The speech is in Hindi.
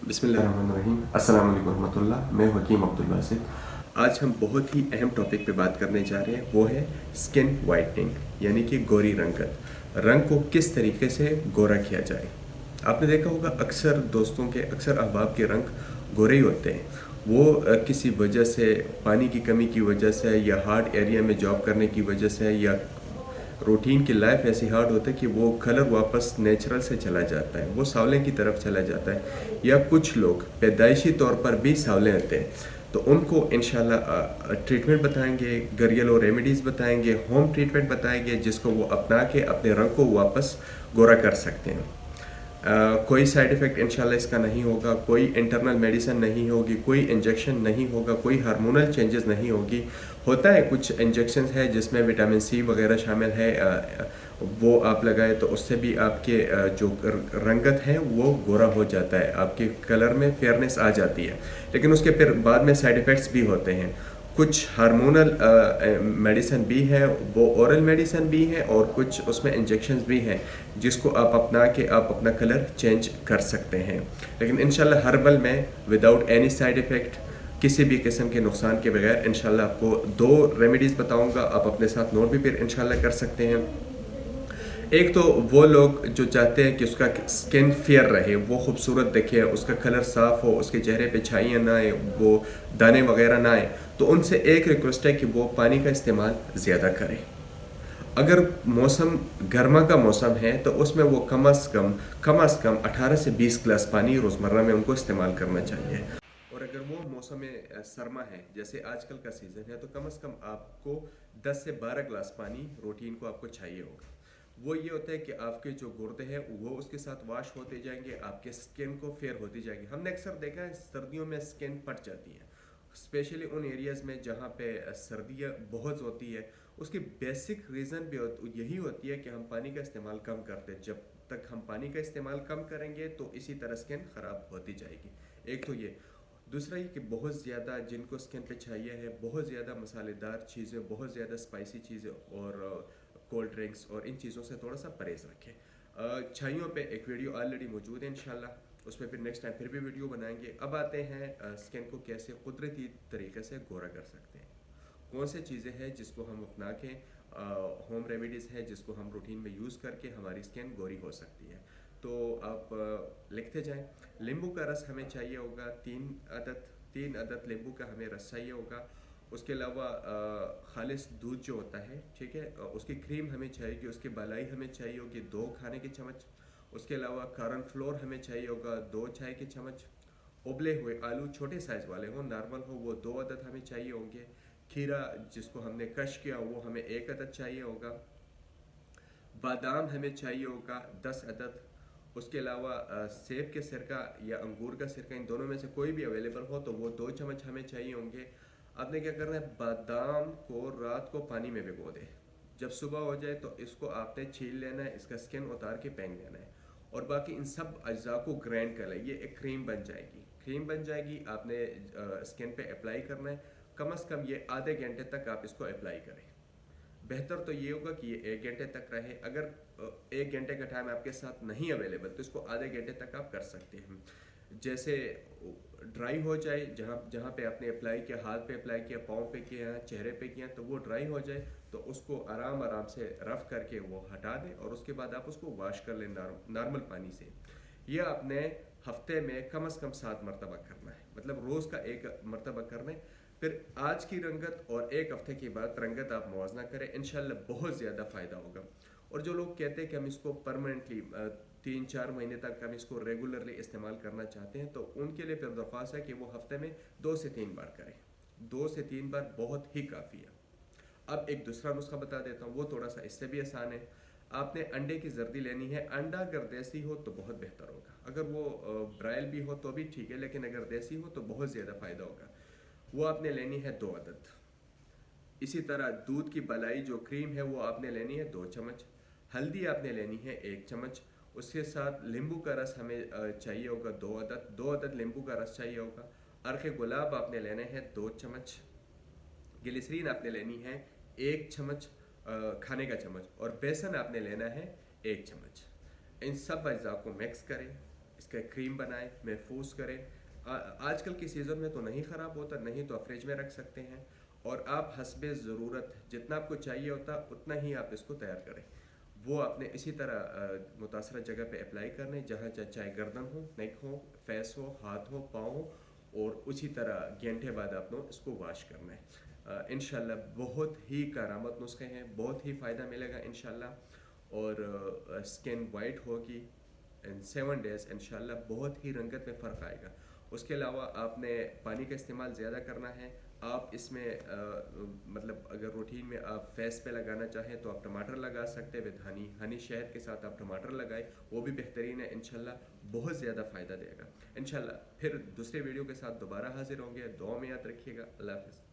बिस्मिल्लाहिर्रहमानिर्रहीम। अस्सलाम वालेकुम रहमतुल्लाह। मैं हकीम अब्दुल बासित। आज हम बहुत ही अहम टॉपिक पे बात करने जा रहे हैं, वो है स्किन वाइटनिंग, यानी कि गोरी रंगत। रंग को किस तरीके से गोरा किया जाए। आपने देखा होगा अक्सर दोस्तों के, अक्सर अहबाब के रंग गोरे ही होते हैं। वो किसी वजह से, पानी की कमी की वजह से, या हार्ड एरिया में जॉब करने की वजह से, या रूटीन की लाइफ ऐसी हार्ड होता है कि वो कलर वापस नेचुरल से चला जाता है, वो सांवले की तरफ चला जाता है। या कुछ लोग पैदाइशी तौर पर भी सांवले होते हैं, तो उनको इंशाल्लाह ट्रीटमेंट बताएंगे, घरेलू रेमेडीज़ बताएंगे, होम ट्रीटमेंट बताएंगे, जिसको वो अपना के अपने रंग को वापस गोरा कर सकते हैं। कोई साइड इफ़ेक्ट इंशाल्लाह इसका नहीं होगा, कोई इंटरनल मेडिसिन नहीं होगी, कोई इंजेक्शन नहीं होगा, कोई हार्मोनल चेंजेस नहीं होगी। होता है कुछ इंजेक्शन है जिसमें विटामिन सी वगैरह शामिल है, वो आप लगाए तो उससे भी आपके जो रंगत है वो गोरा हो जाता है, आपके कलर में फेयरनेस आ जाती है। लेकिन उसके फिर बाद में साइड इफ़ेक्ट्स भी होते हैं। कुछ हार्मोनल मेडिसिन भी है, वो ओरल मेडिसिन भी है, और कुछ उसमें इंजेक्शंस भी हैं जिसको आप अपना के आप अपना कलर चेंज कर सकते हैं। लेकिन इंशाल्लाह हर्बल में विदाउट एनी साइड इफ़ेक्ट, किसी भी किस्म के नुकसान के बगैर इंशाल्लाह आपको 2 रेमेडीज़ बताऊंगा, आप अपने साथ नोट भी फिर इंशाल्लाह कर सकते हैं। एक तो वो लोग जो चाहते हैं कि उसका स्किन फेयर रहे, वो खूबसूरत दिखे, उसका कलर साफ़ हो, उसके चेहरे पे छाइयाँ ना आए, वो दाने वगैरह ना आए, तो उनसे एक रिक्वेस्ट है कि वो पानी का इस्तेमाल ज़्यादा करें। अगर मौसम गर्मा का मौसम है तो उसमें वो कम अज़ कम 18 से 20 गिलास पानी रोज़मर्रा में उनको इस्तेमाल करना चाहिए। और अगर वो मौसम सरमा है, जैसे आजकल का सीज़न है, तो कम अज़ कम आपको 10 से 12 गिलास पानी रूटीन को आपको चाहिए होगा। वो ये होता है कि आपके जो गुर्दे हैं वो उसके साथ वॉश होते जाएंगे, आपके स्किन को फेयर होती जाएगी। हमने अक्सर देखा है सर्दियों में स्किन फट जाती है, स्पेशली उन एरियाज़ में जहाँ पे सर्दियाँ बहुत होती है। उसकी बेसिक रीज़न भी यही होती है कि हम पानी का इस्तेमाल कम करते हैं। जब तक हम पानी का इस्तेमाल कम करेंगे तो इसी तरह स्किन ख़राब होती जाएगी। एक तो ये, दूसरा ये कि बहुत ज़्यादा जिनको स्किन पे चाहिए है, बहुत ज़्यादा मसालेदार चीज़ें, बहुत ज़्यादा स्पाइसी चीज़ें और कोल्ड ड्रिंक्स और इन चीज़ों से थोड़ा सा परहेज़ रखें। छाइयों पे एक वीडियो ऑलरेडी मौजूद है इंशाल्लाह, उसमें फिर नेक्स्ट टाइम फिर भी वीडियो बनाएंगे। अब आते हैं स्किन को कैसे कुदरती तरीके से गोरा कर सकते हैं। कौन से चीज़ें हैं जिसको हम अपना के, होम रेमेडीज़ हैं जिसको हम रूटीन में यूज़ करके हमारी स्किन गोरी हो सकती है। तो आप लिखते जाएं। नींबू का रस हमें चाहिए होगा, 3 अदद नींबू का हमें रस चाहिए होगा। उसके अलावा खालिस दूध जो होता है, ठीक है, उसकी क्रीम हमें चाहिए, उसकी मलाई हमें चाहिए होगी 2 खाने के चम्मच। उसके अलावा कॉर्न फ्लोर हमें चाहिए होगा 2 चाय के चम्मच। उबले हुए आलू छोटे साइज़ वाले हों, नॉर्मल हो, वो 2 अदद हमें चाहिए होंगे। खीरा जिसको हमने क्रश किया वो हमें 1 अदद चाहिए होगा। बादाम हमें चाहिए होगा 10 अदद। उसके अलावा सेब के सिरका या अंगूर का सिरका, इन दोनों में से कोई भी अवेलेबल हो तो वो 2 चम्मच हमें चाहिए होंगे। आपने क्या करना है, बादाम को रात को पानी में भिगो दें। जब सुबह हो जाए तो इसको आपने छील लेना है, इसका स्किन उतार के फेंक देना है, और बाकी इन सब अज्जा को ग्राइंड कर लें। ये एक क्रीम बन जाएगी, क्रीम बन जाएगी। आपने स्किन पे अप्लाई करना है। कम अज़ कम ये आधे घंटे तक आप इसको अप्लाई करें। बेहतर तो ये होगा कि ये 1 घंटे तक रहे। अगर 1 घंटे का टाइम आपके साथ नहीं अवेलेबल तो इसको आधे घंटे तक आप कर सकते हैं। जैसे ड्राई हो जाए, जहाँ जहाँ पे आपने अप्लाई किया, हाथ पे अप्लाई किया, पाँव पे किया, चेहरे पे किया, तो वो ड्राई हो जाए तो उसको आराम आराम से रफ़ करके वो हटा दें, और उसके बाद आप उसको वॉश कर लें नॉर्मल पानी से। यह आपने हफ्ते में कम अज़ कम 7 मरतबा करना है, मतलब रोज़ का 1 मरतबा करना है। फिर आज की रंगत और 1 हफ्ते के बाद रंगत आप मुवाजना करें, इंशाल्लाह बहुत ज़्यादा फ़ायदा होगा। और जो लोग कहते हैं कि हम इसको परमानेंटली 3-4 महीने तक हम इसको रेगुलरली इस्तेमाल करना चाहते हैं, तो उनके लिए फिर दरख्वास्त है कि वो हफ्ते में 2 से 3 बार करें। 2 से 3 बार बहुत ही काफ़ी है। अब एक दूसरा नुस्खा बता देता हूँ, वो थोड़ा सा इससे भी आसान है। आपने अंडे की जर्दी लेनी है। अंडा अगर देसी हो तो बहुत बेहतर होगा, अगर वो ब्रायल भी हो तो भी ठीक है, लेकिन अगर देसी हो तो बहुत ज़्यादा फ़ायदा होगा। वो आपने लेनी है 2 अदद। इसी तरह दूध की मलाई जो क्रीम है वो आपने लेनी है 2 चम्मच। हल्दी आपने लेनी है 1 चम्मच। उसके साथ नींबू का रस हमें चाहिए होगा 2 अदद नींबू का रस चाहिए होगा। अर्क़ गुलाब आपने लेने हैं 2 चम्मच। ग्लिसरीन आपने लेनी है 1 चम्मच, खाने का चम्मच, और बेसन आपने लेना है 1 चम्मच। इन सब अज्जा को मिक्स करें, इसका क्रीम बनाएं, महफूज करें। आजकल की सीज़न में तो नहीं ख़राब होता, नहीं तो फ्रिज में रख सकते हैं, और आप हस्बे ज़रूरत जितना आपको चाहिए होता उतना ही आप इसको तैयार करें। वो आपने इसी तरह मुतासरा जगह पे अप्लाई करने, जहाँ चाहे गर्दन हो, नेक हो, फेस हो, हाथ हो, पाँव हो, और उसी तरह घंटे बाद आपने इसको वॉश करना है। इंशाल्लाह बहुत ही करामत नुस्खे हैं, बहुत ही फ़ायदा मिलेगा इंशाल्लाह, और स्किन वाइट होगी इन 7 डेज़ इंशाल्लाह, बहुत ही रंगत में फ़र्क आएगा। उसके अलावा आपने पानी का इस्तेमाल ज़्यादा करना है। आप इसमें मतलब अगर रूटीन में आप फेस पे लगाना चाहें तो आप टमाटर लगा सकते हैं विद हनी शहद के साथ आप टमाटर लगाएं, वो भी बेहतरीन है इंशाल्लाह, बहुत ज़्यादा फ़ायदा देगा इंशाल्लाह। फिर दूसरे वीडियो के साथ दोबारा हाजिर होंगे, दुआ में याद रखिएगा। अल्लाह हाफ़िज़।